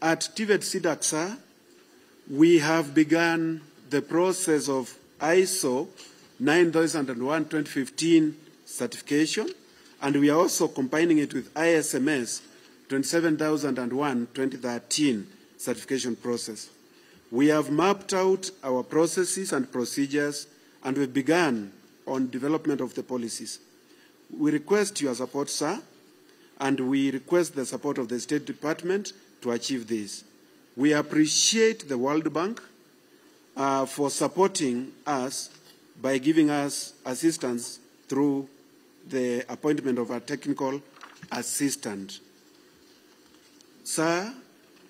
At TVET SIDAC, sir, we have begun the process of ISO 9001-2015 certification, and we are also combining it with ISMS 27001-2013 certification process. We have mapped out our processes and procedures, and we've begun on development of the policies. We request your support, sir, and we request the support of the State Department to achieve this. We appreciate the World Bank for supporting us by giving us assistance through the appointment of a technical assistant. Sir,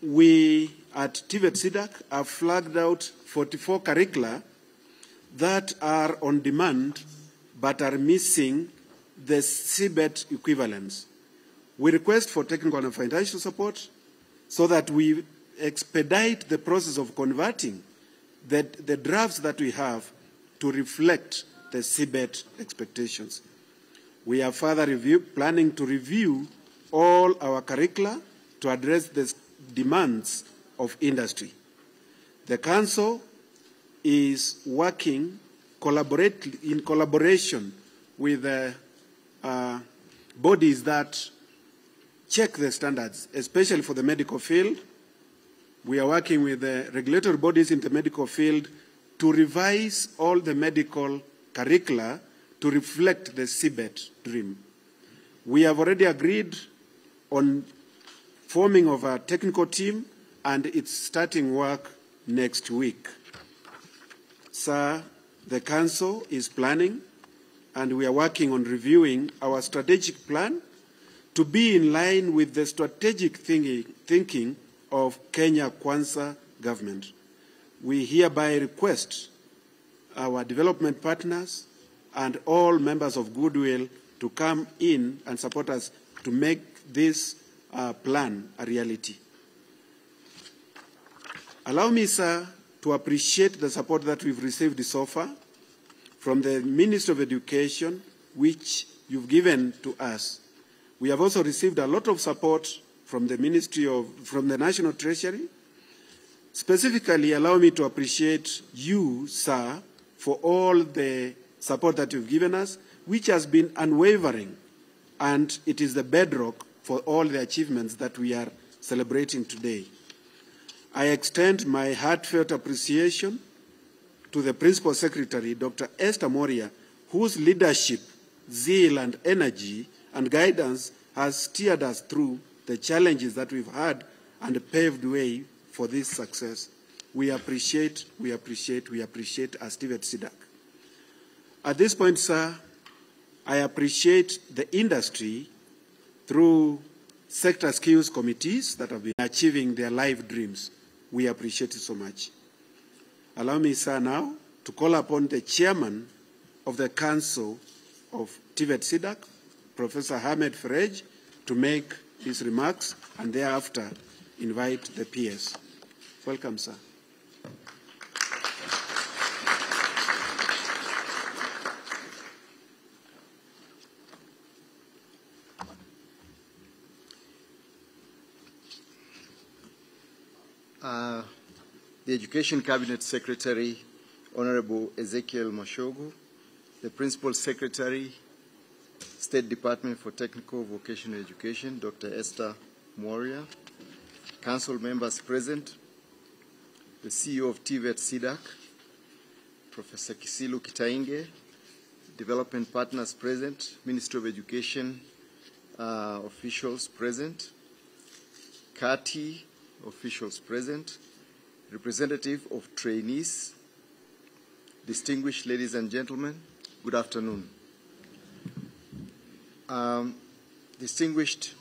we at TVET SIDAC have flagged out 44 curricula that are on demand but are missing the CBET equivalents. We request for technical and financial support so that we expedite the process of converting the drafts that we have to reflect the CBET expectations. We are further planning to review all our curricula to address the demands of industry. The Council is working in collaboration with bodies that check the standards, especially for the medical field. We are working with the regulatory bodies in the medical field to revise all the medical curricula to reflect the CBET dream. We have already agreed on forming of a technical team, and it's starting work next week. Sir, the Council is planning, and we are working on reviewing our strategic plan to be in line with the strategic thinking of Kenya Kwanza government. We hereby request our development partners and all members of goodwill to come in and support us to make this plan a reality. Allow me, sir, to appreciate the support that we've received so far from the Ministry of Education, which you've given to us. We have also received a lot of support from the from the National Treasury. Specifically, allow me to appreciate you, sir, for all the support that you've given us, which has been unwavering, and it is the bedrock for all the achievements that we are celebrating today. I extend my heartfelt appreciation to the Principal Secretary, Dr. Esther Moria, whose leadership, zeal, and energy and guidance has steered us through the challenges that we've had and paved way for this success. We appreciate as TVET SIDAC. At this point, sir, I appreciate the industry through sector skills committees that have been achieving their life dreams. We appreciate it so much. Allow me, sir, now to call upon the chairman of the Council of TVET SIDAC, Professor Ahmed Ferej, to make his remarks and thereafter invite the peers. Welcome, sir. The Education Cabinet Secretary, Honorable Ezekiel Mashogu, the Principal Secretary, State Department for Technical Vocational Education, Dr. Esther Moria, Council members present, the CEO of TVET SIDAC, Professor Kisilu Kitainge, development partners present, Ministry of Education officials present, CATI officials present, representative of trainees, distinguished ladies and gentlemen, good afternoon. Distinguished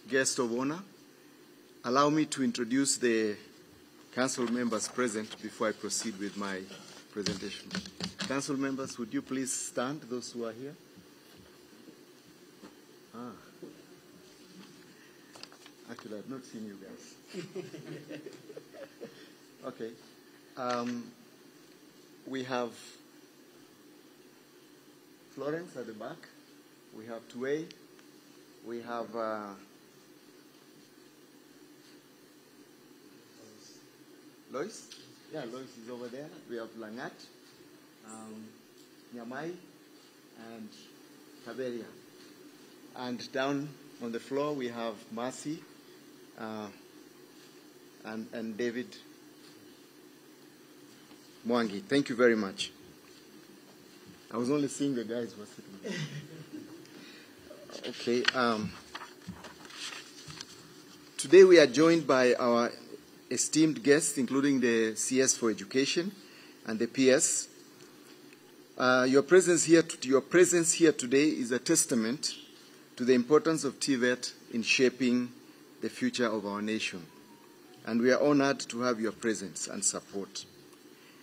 guest of honor, allow me to introduce the council members present before I proceed with my presentation. Council members, would you please stand, those who are here? Actually, I've not seen you guys. Okay. We have Florence at the back. We have Tuei. We have Lois? Yeah, Lois is over there. We have Langat, Nyamai, and Kaberia. And down on the floor we have Marcy and David Mwangi. Thank you very much. I was only seeing the guys who were sitting there. Okay. Today we are joined by our esteemed guests, including the CS for Education and the PS. Your presence here today is a testament to the importance of TVET in shaping the future of our nation. And we are honored to have your presence and support.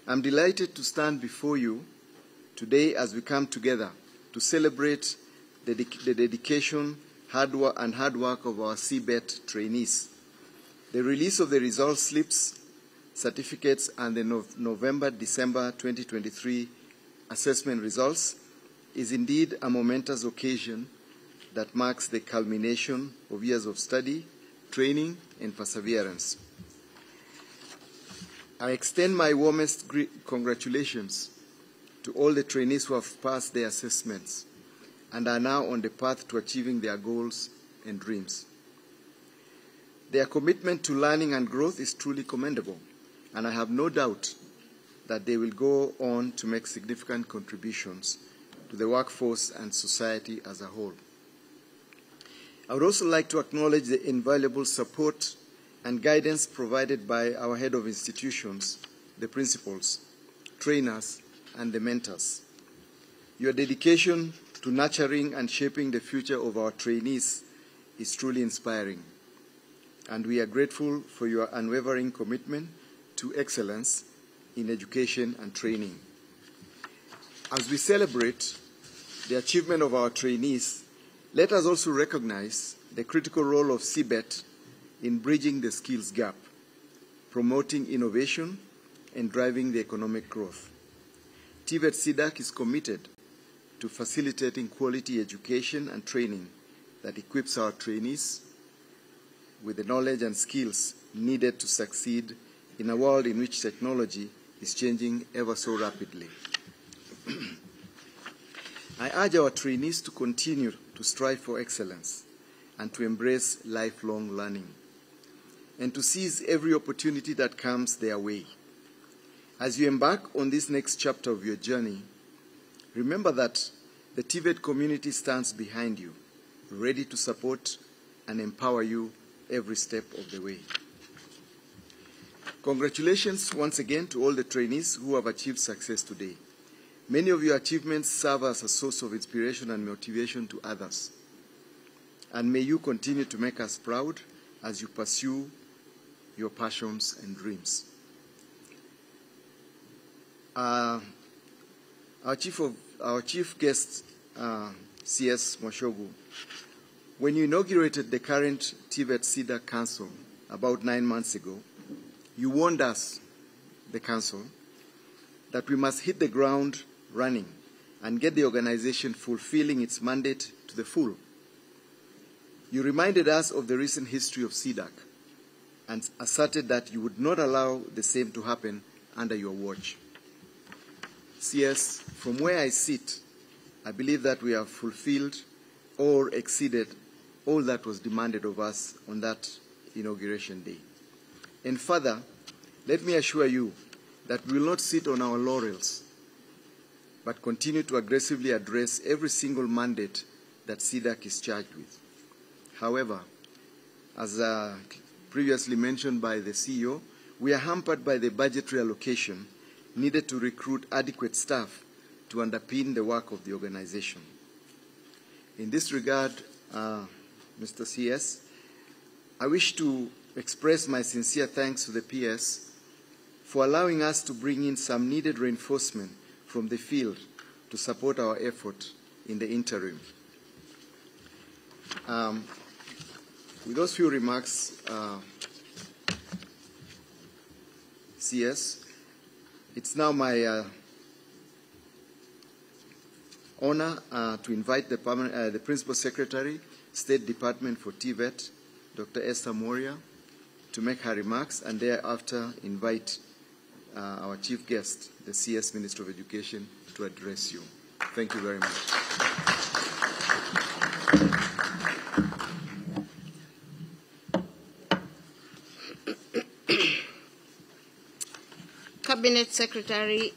I'm delighted to stand before you today as we come together to celebrate the dedication and hard work of our TVET trainees. The release of the results slips, certificates, and the November-December 2023 assessment results is indeed a momentous occasion that marks the culmination of years of study, training, and perseverance. I extend my warmest congratulations to all the trainees who have passed their assessments and are now on the path to achieving their goals and dreams. Their commitment to learning and growth is truly commendable, and I have no doubt that they will go on to make significant contributions to the workforce and society as a whole. I would also like to acknowledge the invaluable support and guidance provided by our head of institutions, the principals, trainers, and the mentors. Your dedication to nurturing and shaping the future of our trainees is truly inspiring, and we are grateful for your unwavering commitment to excellence in education and training. As we celebrate the achievement of our trainees, let us also recognize the critical role of TVET in bridging the skills gap, promoting innovation, and driving the economic growth. TVET CDAC is committed to facilitating quality education and training that equips our trainees with the knowledge and skills needed to succeed in a world in which technology is changing ever so rapidly. I urge our trainees to continue to strive for excellence and to embrace lifelong learning and to seize every opportunity that comes their way. As you embark on this next chapter of your journey, remember that the TVET community stands behind you, ready to support and empower you every step of the way. Congratulations once again to all the trainees who have achieved success today. Many of your achievements serve as a source of inspiration and motivation to others. And may you continue to make us proud as you pursue your passions and dreams. Our chief guest, CS Moshogu, when you inaugurated the current TVET CEDAC Council about 9 months ago, you warned us, the Council, that we must hit the ground running and get the organization fulfilling its mandate to the full. You reminded us of the recent history of CEDAC and asserted that you would not allow the same to happen under your watch. CS, from where I sit, I believe that we have fulfilled or exceeded all that was demanded of us on that inauguration day. And further, let me assure you that we will not sit on our laurels, but continue to aggressively address every single mandate that CEDAC is charged with. However, as previously mentioned by the CEO, we are hampered by the budgetary allocation needed to recruit adequate staff to underpin the work of the organization. In this regard, Mr. CS, I wish to express my sincere thanks to the PS for allowing us to bring in some needed reinforcement from the field to support our effort in the interim. With those few remarks, CS, it's now my honor to invite the Principal Secretary, State Department for TVET, Dr. Esther Moria, to make her remarks, and thereafter invite our chief guest, the CS Minister of Education, to address you. Thank you very much. Cabinet Secretary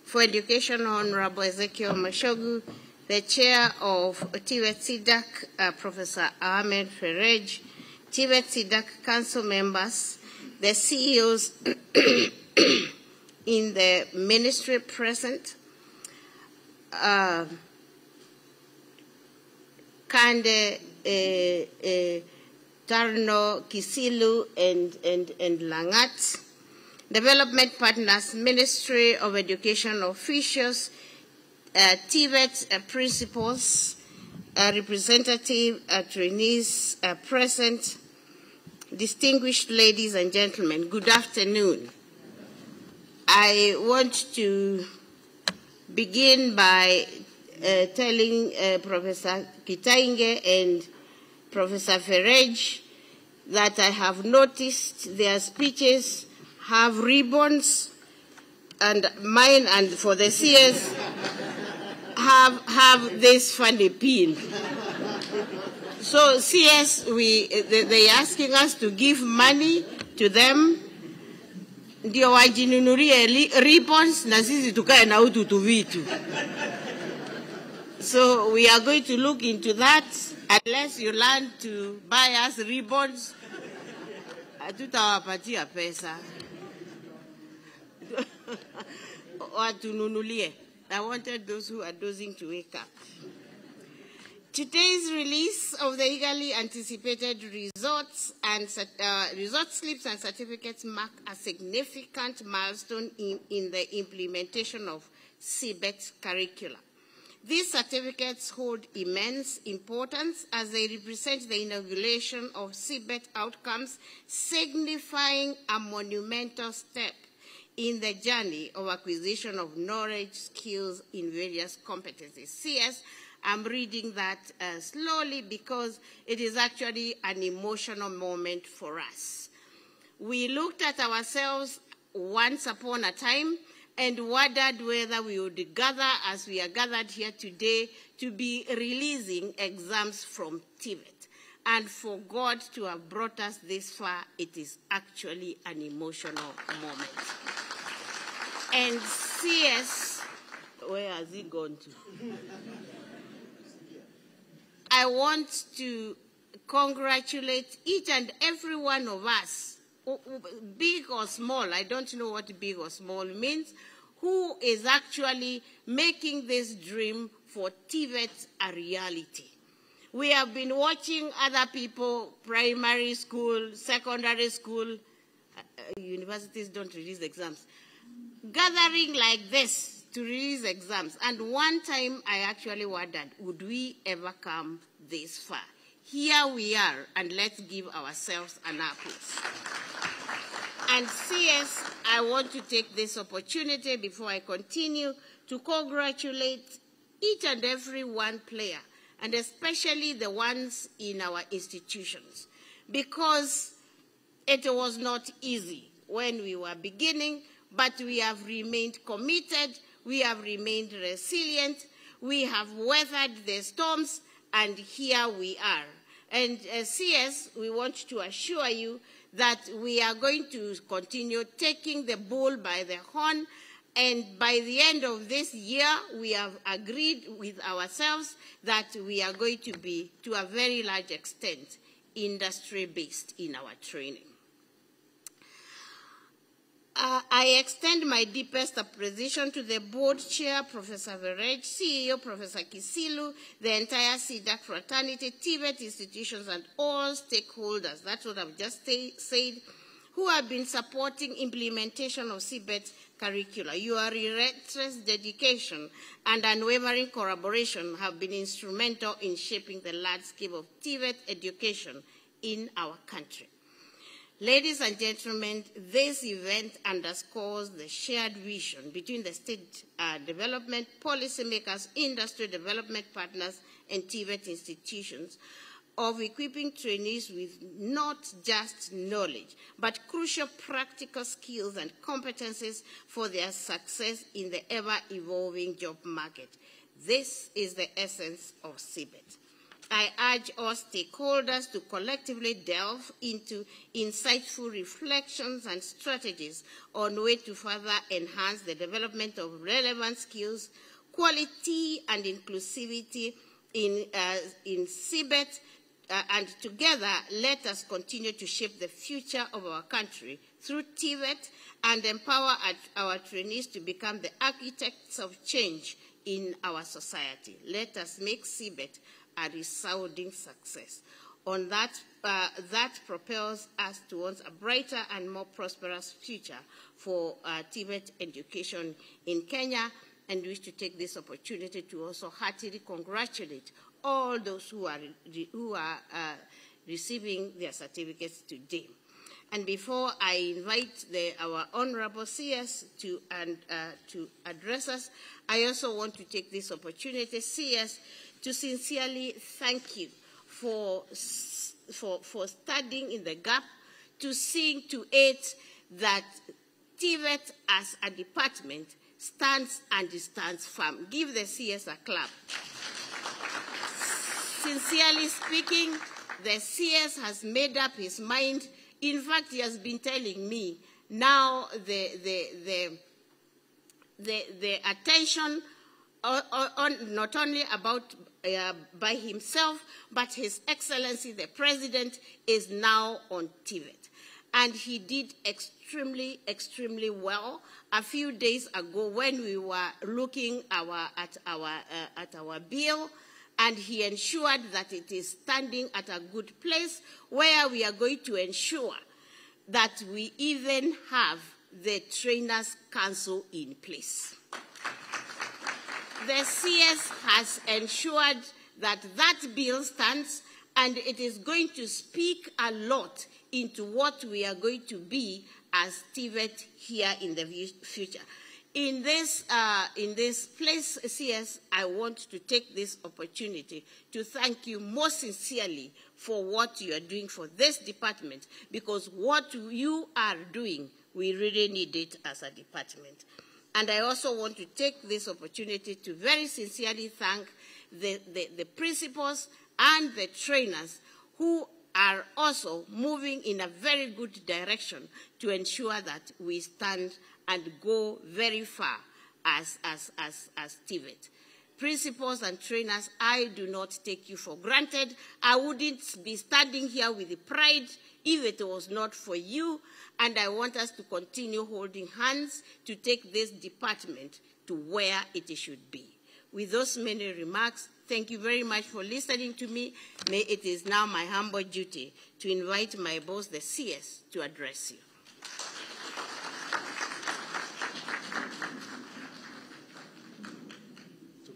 for Education, Honorable Ezekiel Mashogu, the Chair of TVET SIDAC, Professor Ahmed Ferej, TVET SIDAC Council members, the CEOs in the ministry present, Kande, Tarno, Kisilu, and Langat, Development Partners, Ministry of Education officials, TVET principals, representative trainees present, distinguished ladies and gentlemen, good afternoon. I want to begin by telling Professor Kitainge and Professor Ferej that I have noticed their speeches have ribbons, and mine and for the CS have this funny pin. So CS, they're asking us to give money to them, ndio wajinunurie ribbons na sisi tukae na utu tuvitu. So we are going to look into that. Unless you learn to buy us ribbons, hatutawapatia pesa. I wanted those who are dozing to wake up. Today's release of the eagerly anticipated results slips and certificates mark a significant milestone in the implementation of CBET curricula. These certificates hold immense importance as they represent the inauguration of CBET outcomes, signifying a monumental step in the journey of acquisition of knowledge, skills in various competencies. CS, I'm reading that slowly because it is actually an emotional moment for us. We looked at ourselves once upon a time and wondered whether we would gather, as we are gathered here today, to be releasing exams from TVET. And for God to have brought us this far, it is actually an emotional moment. And CS, where has he gone to? I want to congratulate each and every one of us, big or small, I don't know what big or small means, who is actually making this dream for TVET a reality. We have been watching other people, primary school, secondary school, universities don't release exams, gathering like this to release exams. And one time I actually wondered, would we ever come this far? Here we are, and let's give ourselves an applause. And CS, I want to take this opportunity before I continue to congratulate each and every one player, and especially the ones in our institutions, because it was not easy when we were beginning, but we have remained committed, we have remained resilient, we have weathered the storms, and here we are. And CS, we want to assure you that we are going to continue taking the bull by the horn, and by the end of this year, we have agreed with ourselves that we are going to be, to a very large extent, industry-based in our training. I extend my deepest appreciation to the board chair, Professor Verej, CEO, Professor Kisilu, the entire SIDAC fraternity, TVET institutions, and all stakeholders, that's what I've just said, who have been supporting implementation of CBET curricula. Your relentless dedication and unwavering collaboration have been instrumental in shaping the landscape of TVET education in our country. Ladies and gentlemen, this event underscores the shared vision between the state development policymakers, industry development partners, and TVET institutions of equipping trainees with not just knowledge, but crucial practical skills and competencies for their success in the ever-evolving job market. This is the essence of TVET. I urge all stakeholders to collectively delve into insightful reflections and strategies on ways to further enhance the development of relevant skills, quality and inclusivity in TVET, and together let us continue to shape the future of our country through TVET and empower our trainees to become the architects of change in our society. Let us make TVET a resounding success. On that, that propels us towards a brighter and more prosperous future for TVET education in Kenya, and wish to take this opportunity to also heartily congratulate all those who are receiving their certificates today. And before I invite our honorable CS to address us, I also want to take this opportunity, CS, to sincerely thank you for standing in the gap, to seeing to it that TVET as a department stands firm. Give the CS a clap. Sincerely speaking, the CS has made up his mind. In fact, he has been telling me now the attention on not only about by himself, but His Excellency the President is now on TVET. And he did extremely, extremely well. A few days ago, when we were looking at our bill, and he ensured that it is standing at a good place where we are going to ensure that we even have the Trainers' Council in place. The CS has ensured that that bill stands, and it is going to speak a lot into what we are going to be as TVET here in the future. In this place, CS, I want to take this opportunity to thank you most sincerely for what you are doing for this department, because what you are doing, we really need it as a department. And I also want to take this opportunity to very sincerely thank the principals and the trainers who are also moving in a very good direction to ensure that we stand and go very far as TVET. Principals and trainers, I do not take you for granted. I wouldn't be standing here with pride if it was not for you, and I want us to continue holding hands to take this department to where it should be. With those many remarks, thank you very much for listening to me. It is now my humble duty to invite my boss, the CS, to address you.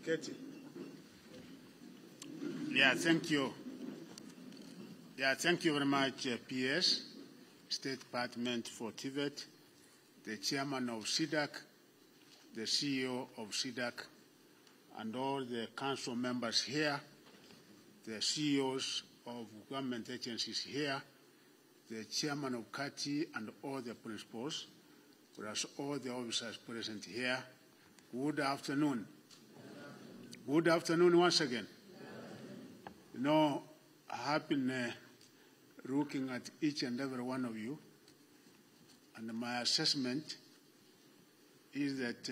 Katie. Yeah, thank you. Yeah, thank you very much, PS, State Department for TVET, the Chairman of SIDAC, the CEO of SIDAC, and all the council members here, the CEOs of government agencies here, the Chairman of CATI and all the principals, plus all the officers present here. Good afternoon. Good afternoon once again. You know, I have been looking at each and every one of you, and my assessment is that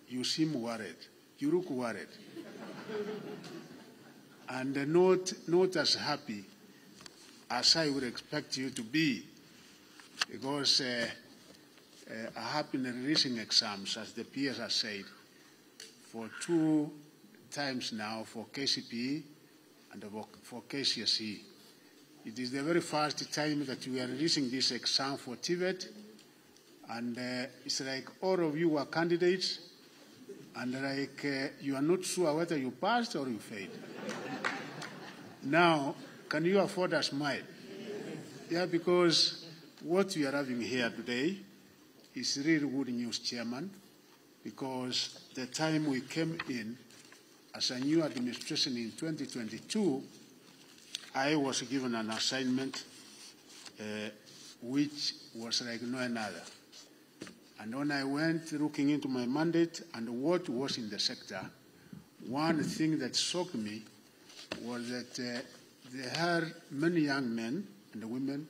you seem worried. You look worried. And not as happy as I would expect you to be, because I have been releasing exams, as the PS has said, for 2 times now for KCPE and for KCSE. It is the very first time that we are releasing this exam for TVET, and it's like all of you are candidates, and like you are not sure whether you passed or you failed. Now, can you afford a smile? Yeah, because what we are having here today is really good news, Chairman, because the time we came in as a new administration in 2022, I was given an assignment which was like no another. And when I went looking into my mandate and what was in the sector, one thing that shocked me was that there are many young men and women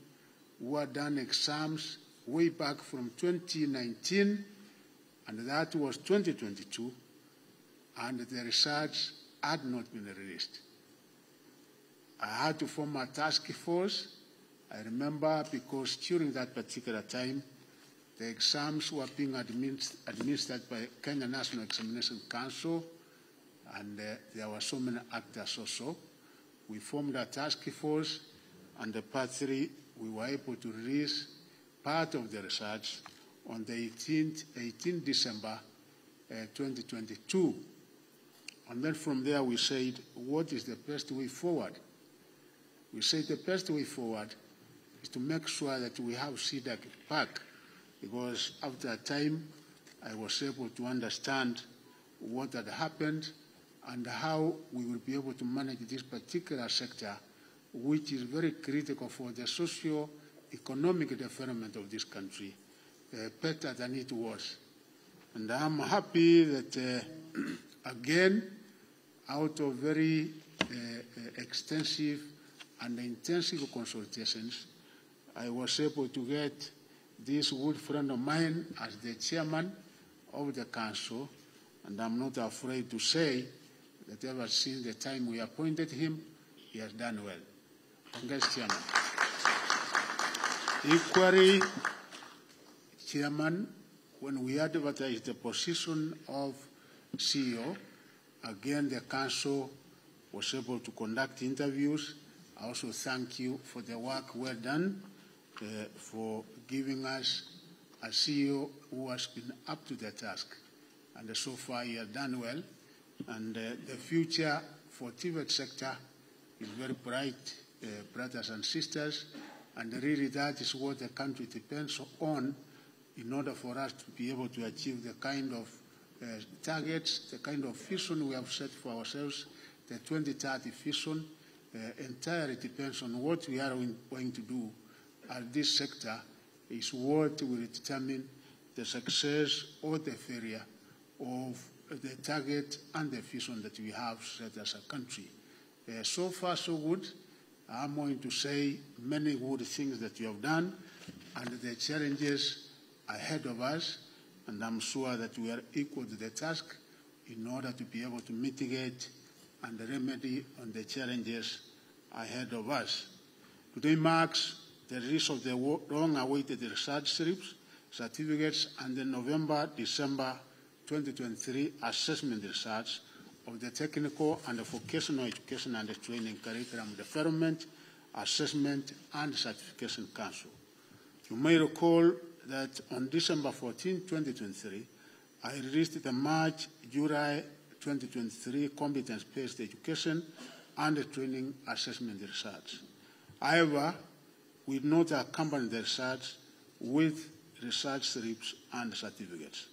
who had done exams way back from 2019, and that was 2022, and the results had not been released. I had to form a task force. I remember because during that particular time, the exams were being administered by Kenya National Examination Council, and there were so many actors also. We formed a task force, and the part 3, we were able to release part of the research on the 18th December 2022. And then from there we said, what is the best way forward? We said the best way forward is to make sure that we have CDAC back, because after a time I was able to understand what had happened and how we will be able to manage this particular sector, which is very critical for the socio-economic development of this country, better than it was. And I'm happy that, again, out of very extensive and intensive consultations, I was able to get this good friend of mine as the chairman of the council, and I'm not afraid to say that ever since the time we appointed him, he has done well. Congrats, Chairman. Equally, Chairman, when we advertised the position of CEO, again, the council was able to conduct interviews. I also thank you for the work well done, for giving us a CEO who has been up to the task. And so far, he has done well. And the future for TVET sector is very bright, brothers and sisters. And really, that is what the country depends on in order for us to be able to achieve the kind of targets, the kind of vision we have set for ourselves, the 2030 vision. Entirely depends on what we are going to do. And this sector is what will determine the success or the failure of the target and the vision that we have set as a country. So far, so good. I'm going to say many good things that you have done and the challenges ahead of us, and I'm sure that we are equal to the task in order to be able to mitigate and remedy on the challenges ahead of us. Today marks the release of the long-awaited research slips, certificates, and the November-December 2023 assessment research of the Technical and Vocational Education and Training Curriculum Development, Assessment, and Certification Council. You may recall that on December 14, 2023, I released the March-July 2023 Competence-Based Education and Training Assessment Research. However, we did not accompany the research with research slips and certificates.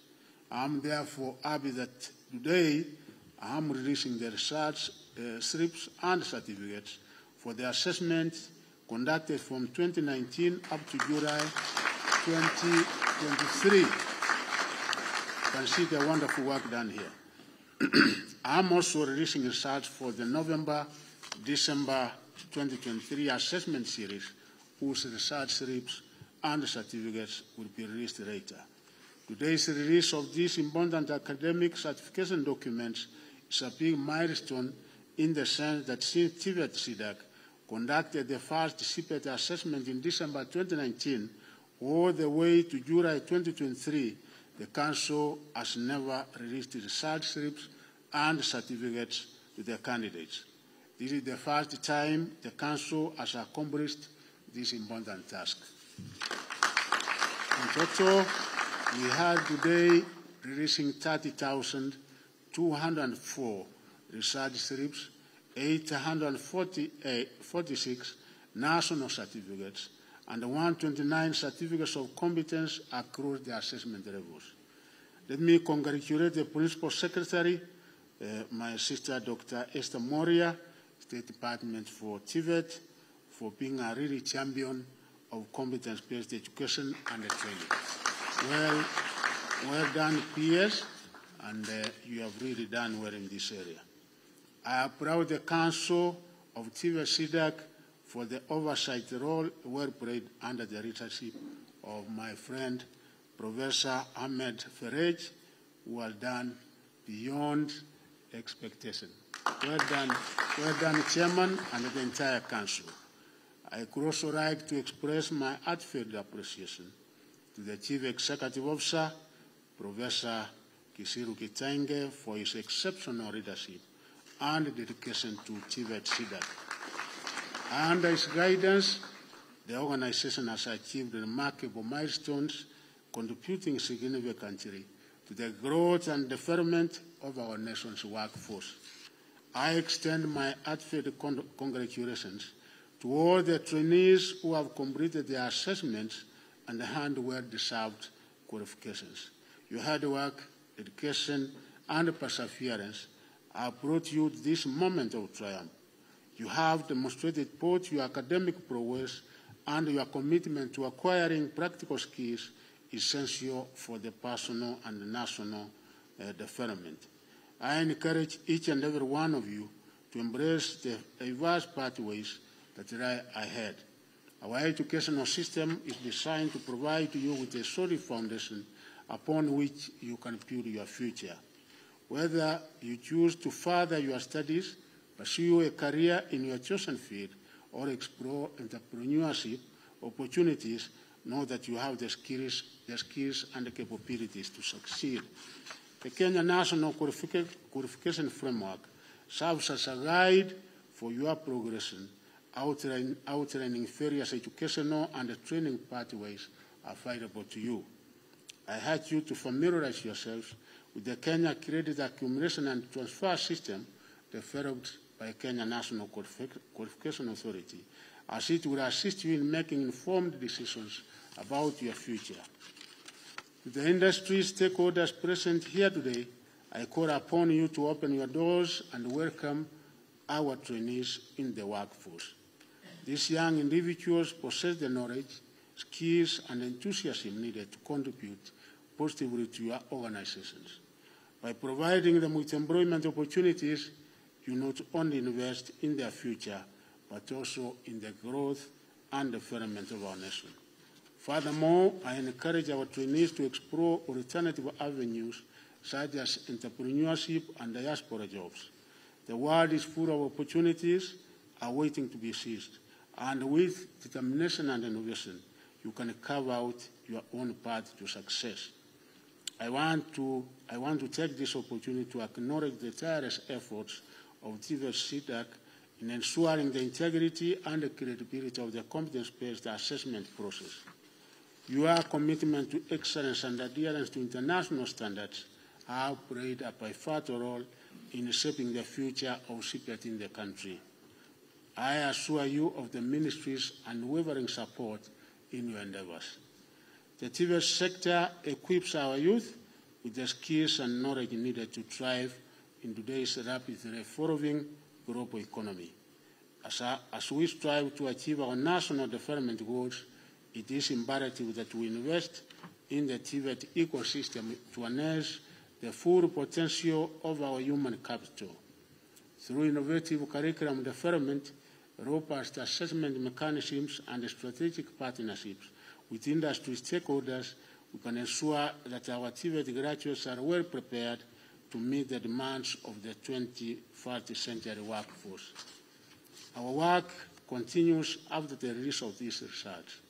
I'm therefore happy that today I am releasing the research slips and certificates for the assessment conducted from 2019 up to July 2023. You can see the wonderful work done here. I'm also releasing research for the November-December 2023 assessment series, whose research slips and certificates will be released later. Today's release of these important academic certification documents is a big milestone in the sense that since TVET CDAC conducted the first CPET assessment in December 2019 all the way to July 2023, the Council has never released research slips and certificates to the candidates. This is the first time the Council has accomplished this important task. In total, we had today releasing 30,204 research slips, 846 national certificates, and 129 certificates of competence across the assessment levels. Let me congratulate the Principal Secretary, my sister Dr. Esther Moria, State Department for TVET, for being a really champion of competence-based education and training. Well done, PS, and you have really done well in this area. I applaud the Council of TVET SIDAC for the oversight role well played under the leadership of my friend, Professor Ahmed Ferej, who has done beyond expectation. Well done, Chairman, and the entire Council. I could also like to express my heartfelt appreciation to the Chief Executive Officer, Professor Kisiru Kitenge, for his exceptional leadership and dedication to TVET SIDAC. Under his guidance, the organization has achieved remarkable milestones, contributing significantly to the growth and development of our nation's workforce. I extend my heartfelt congratulations to all the trainees who have completed their assessments and earned well-deserved qualifications. Your hard work, dedication, and perseverance have brought you this moment of triumph. You have demonstrated both your academic prowess and your commitment to acquiring practical skills essential for the personal and national development. I encourage each and every one of you to embrace the diverse pathways that lie ahead. Our educational system is designed to provide you with a solid foundation upon which you can build your future. Whether you choose to further your studies, pursue a career in your chosen field, or explore entrepreneurship opportunities, know that you have the skills and the capabilities to succeed. The Kenya National Qualification Framework serves as a guide for your progression, outlining various educational and training pathways available to you. I urge you to familiarize yourselves with the Kenya Credit Accumulation and Transfer System developed by Kenya National Qualification Authority, as it will assist you in making informed decisions about your future. To the industry stakeholders present here today, I call upon you to open your doors and welcome our trainees in the workforce. These young individuals possess the knowledge, skills, and enthusiasm needed to contribute positively to your organizations. By providing them with employment opportunities, you not only invest in their future, but also in the growth and development of our nation. Furthermore, I encourage our trainees to explore alternative avenues such as entrepreneurship and diaspora jobs. The world is full of opportunities awaiting to be seized, and with determination and innovation, you can carve out your own path to success. I want to take this opportunity to acknowledge the tireless efforts of TVET SIDAC in ensuring the integrity and the credibility of the competence-based assessment process. Your commitment to excellence and adherence to international standards have played a pivotal role in shaping the future of CPET in the country. I assure you of the Ministry's unwavering support in your endeavors. The TVET sector equips our youth with the skills and knowledge needed to thrive in today's rapidly evolving global economy. As we strive to achieve our national development goals, it is imperative that we invest in the TVET ecosystem to harness the full potential of our human capital. Through innovative curriculum development, robust assessment mechanisms, and strategic partnerships with industry stakeholders, we can ensure that our TVET graduates are well prepared to meet the demands of the 21st century workforce. Our work continues after the release of these results.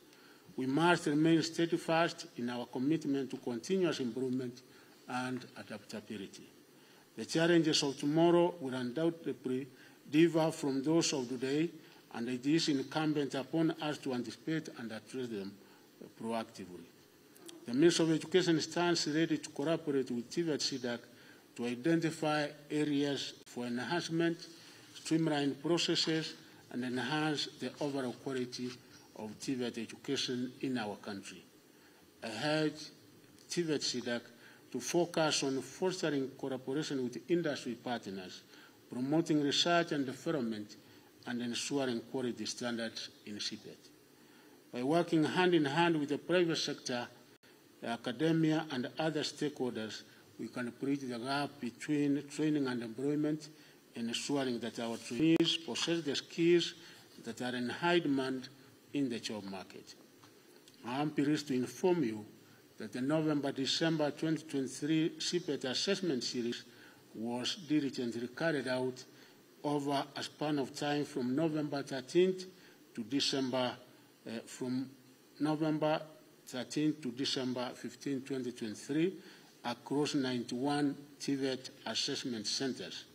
We must remain steadfast in our commitment to continuous improvement and adaptability. The challenges of tomorrow will undoubtedly differ from those of today, and it is incumbent upon us to anticipate and address them proactively. The Ministry of Education stands ready to cooperate with TVET SIDAC to identify areas for enhancement, streamline processes, and enhance the overall quality of TVET education in our country. I urge TVET SIDAC to focus on fostering collaboration with industry partners, promoting research and development and ensuring quality standards in TVET. By working hand in hand with the private sector, academia, and other stakeholders, we can bridge the gap between training and employment, ensuring that our trainees possess the skills that are in high demand in the job market. I am pleased to inform you that the November-December 2023 TVET assessment series was diligently carried out over a span of time from November 13th to December, 15, 2023, across 91 TVET assessment centers.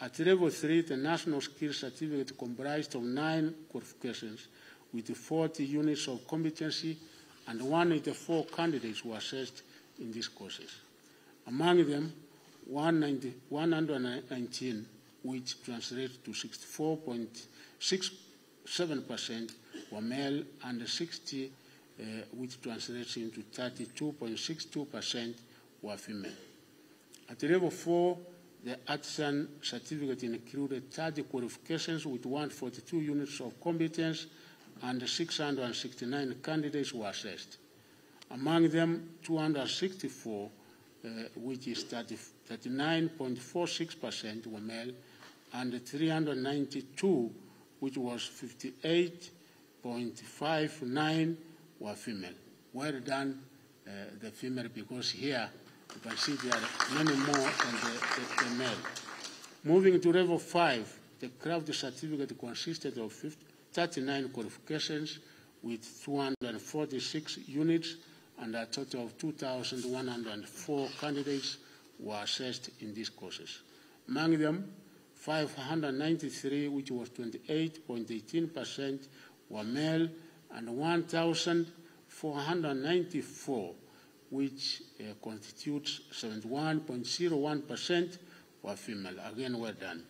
At level 3, the National Skills Certificate comprised of 9 qualifications with 40 units of competency, and 184 candidates were assessed in these courses. Among them, 119, which translates to 64.67%, were male, and 60, which translates into 32.62%, were female. At level 4, the artisan certificate included 30 qualifications with 142 units of competence, and 669 candidates were assessed. Among them, 264, which is 39.46%, were male, and 392, which was 58.59%, were female. Well done, the female, because here you can see there are many more than the male. Moving to level 5, the craft certificate consisted of 39 qualifications with 246 units, and a total of 2,104 candidates were assessed in these courses. Among them, 593, which was 28.18%, were male, and 1,494, which constitutes 71.01%, were female. Again, well done.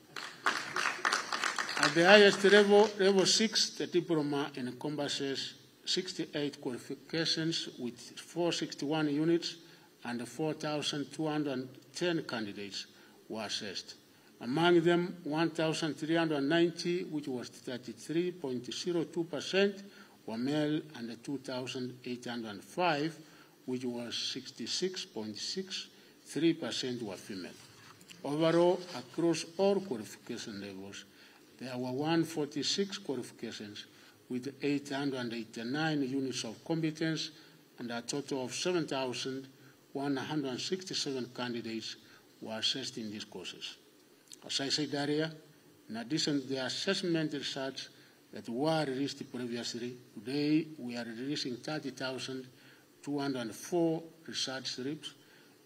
At the highest level, level 6, the diploma encompasses 68 qualifications with 461 units, and 4,210 candidates were assessed. Among them, 1,390, which was 33.02%, were male, and 2,805, which was 66.63%, were female. Overall, across all qualification levels, there were 146 qualifications with 889 units of competence, and a total of 7,167 candidates were assessed in these courses. As I said earlier, in addition to the assessment results that were released previously, today we are releasing 30,204 research slips,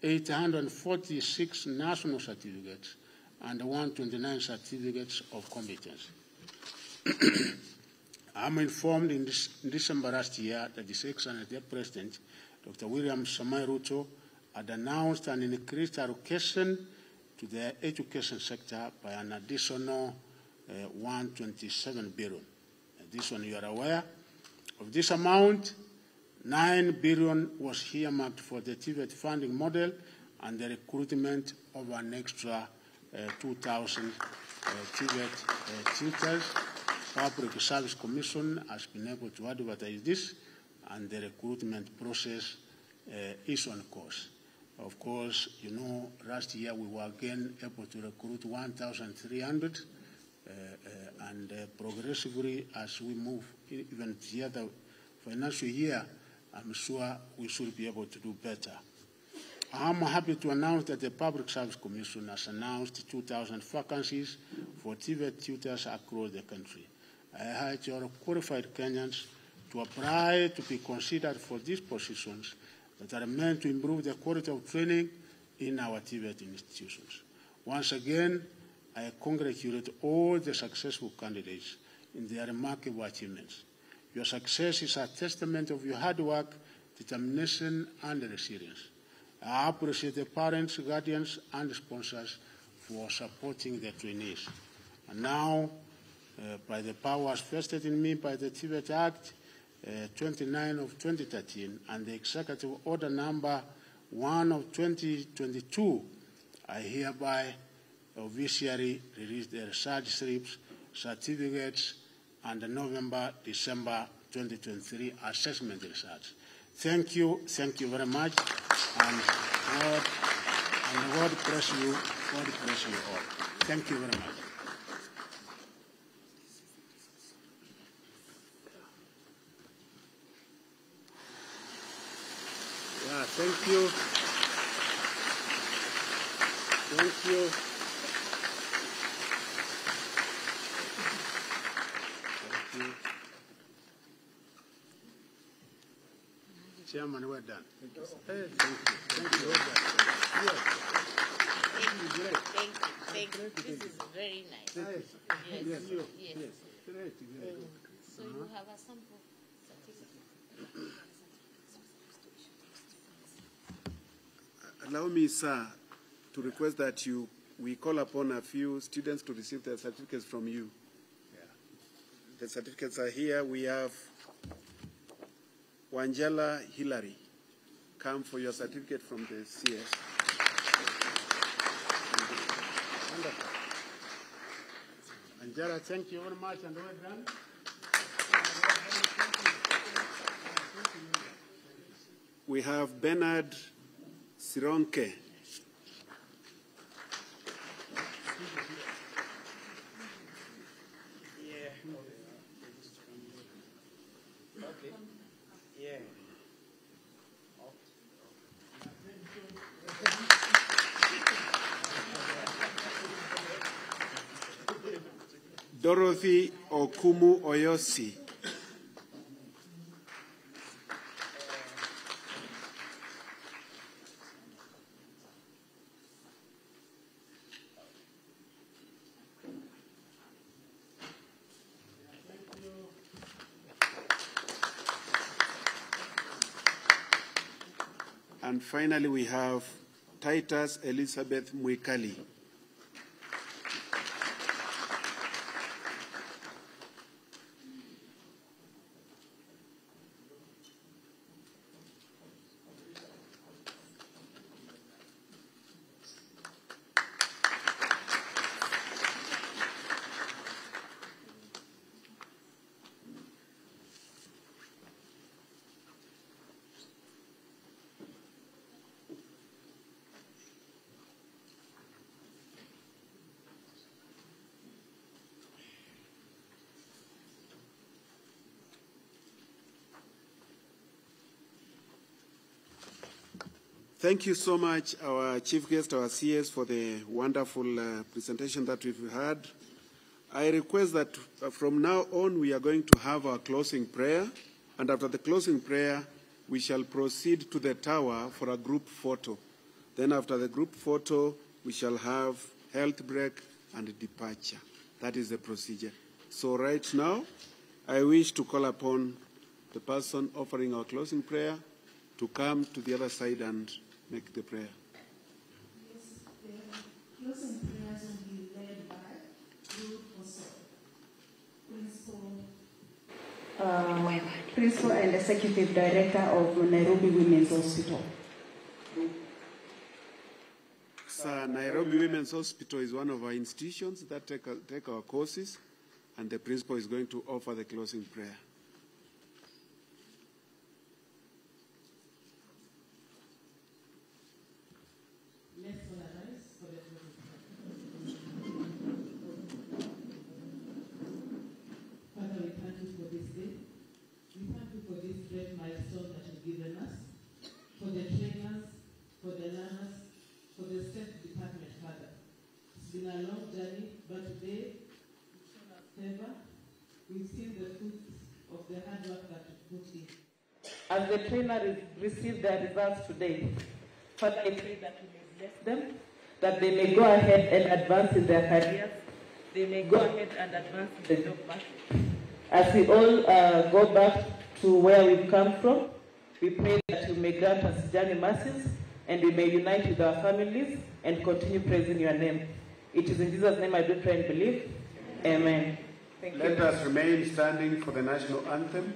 846 national certificates, and 129 certificates of competence. I'm informed in December last year that His Excellency the President, Dr. William Samoei Ruto, had announced an increased allocation to the education sector by an additional 127 billion. This one you are aware. Of this amount, 9 billion was earmarked for the TVET funding model and the recruitment of an extra 2,000 TVET tutors. Public Service Commission has been able to advertise this, and the recruitment process is on course. Of course, you know, last year we were again able to recruit 1,300, and progressively as we move even to the other financial year, I'm sure we should be able to do better. I'm happy to announce that the Public Service Commission has announced 2,000 vacancies for TVET tutors across the country. I urge all qualified Kenyans to apply to be considered for these positions that are meant to improve the quality of training in our TVET institutions. Once again, I congratulate all the successful candidates in their remarkable achievements. Your success is a testament of your hard work, determination, and resilience. I appreciate the parents, guardians, and sponsors for supporting the trainees. And now, by the powers vested in me by the TVET Act 29 of 2013 and the Executive Order Number 1 of 2022, I hereby officially release the research slips certificates and the November-December 2023 assessment results. Thank you very much, and God bless you all. Thank you very much. Yeah, thank you. Thank you. Thank you. Chairman, we're done. Thank you. Hey, thank you. Thank you. Well done. Yes. Thank you. This is very nice. Yes. Yes. Yes. Yes. Yes. Great. Very good. So you have a sample certificate. Allow me, sir, to request that we call upon a few students to receive their certificates from you. Yeah. The certificates are here. We have Wanjala Hillary. Come for your certificate from the CS. Wonderful. Anjara, thank you very much, and well done. We have Bernard Sironke. Dorothy Okumu Oyosi. And finally, we have Titus Elizabeth Mwikali. Thank you so much, our chief guest, our CS, for the wonderful presentation that we've had. I request that from now on, we are going to have our closing prayer. And after the closing prayer, we shall proceed to the tower for a group photo. Then after the group photo, we shall have health break and departure. That is the procedure. So right now, I wish to call upon the person offering our closing prayer to come to the other side and make the prayer. Yes, the closing prayers will be led by Ruth Oso, Principal and Executive Director of Nairobi Women's Hospital. So Nairobi Women's Hospital is one of our institutions that take our courses, and the principal is going to offer the closing prayer. As the trainer received their results today, Father, I pray that you may bless them, that they may go ahead and advance in their careers, they may go ahead and advance in the job market. As we all go back to where we've come from, we pray that you may grant us journey mercies, and we may unite with our families and continue praising your name. It is in Jesus' name I do pray and believe. Amen. Thank you. Let us remain standing for the national anthem.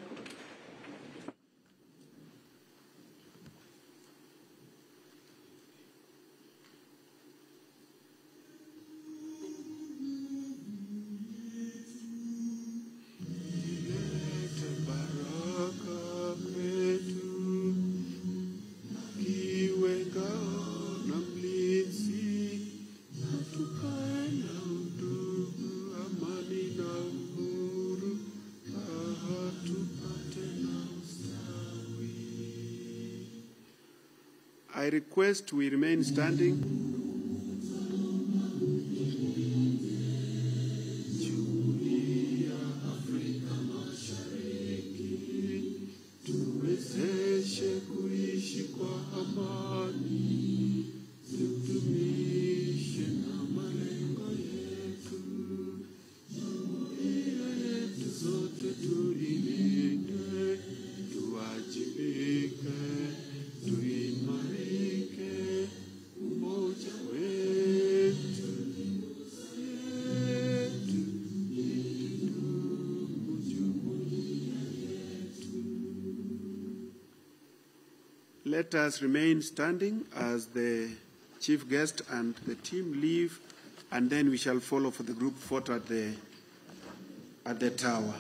I request we remain standing. Tuwezeshe kuishi kwa amani, tudumishe na malengo yetu, jumuiya yetu zote tuilinde, tuwajibike, tuimarike, umoja wetu itudumu jumuiya yetu. Let us remain standing as the chief guest and the team leave, and then we shall follow for the group photo at the tower.